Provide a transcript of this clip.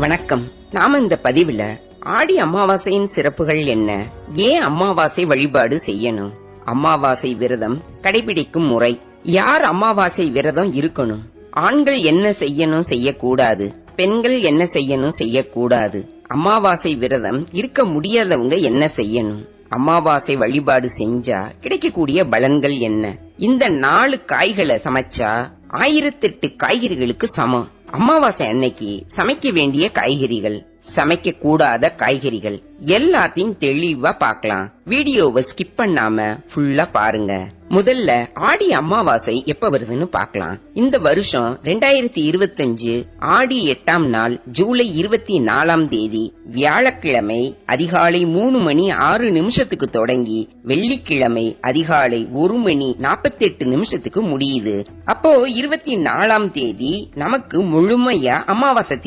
வணக்கம். நாம இந்த பதிவுல ஆடி அமாவாசையின் சிறப்புகள் என்ன, ஏன் அமாவாசை வழிபாடு செய்யணும், அமாவாசை விரதம் கடைபிடிக்கும் முறை, யார் அமாவாசை விரதம் இருக்கணும், ஆண்கள் என்ன செய்யணும் செய்யக்கூடாது, பெண்கள் என்ன செய்யணும் செய்யக்கூடாது, அமாவாசை விரதம் இருக்க முடியாதவங்க என்ன செய்யணும், அமாவாசை வழிபாடு செஞ்சா கிடைக்கக்கூடிய பலன்கள் என்ன, இந்த 4 காய்களை சமைச்சா 1008 காய்கறிகளுக்கு சமம். அமாவாசை அன்னைக்கு சமைக்க வேண்டிய காய்கறிகள், சமைக்க கூடாத காய்கறிகள் எல்லாத்தையும் தெளிவா பார்க்கலாம். வீடியோவை ஸ்கிப் பண்ணாம ஃபுல்லா பாருங்க. முதல்ல ஆடி அமாவாசை எப்ப வருதுன்னு பார்க்கலாம். இந்த வருஷம் 2025 ஆடி 8ஆம் நாள் ஜூலை 24ஆம் தேதி வியாழக்கிழமை அதிகாலை 3:06 தொடங்கி வெள்ளிக்கிழமை அதிகாலை 1:48 முடியுது. அப்போ 24ஆம் தேதி நமக்கு முழுமையா அமாவாசை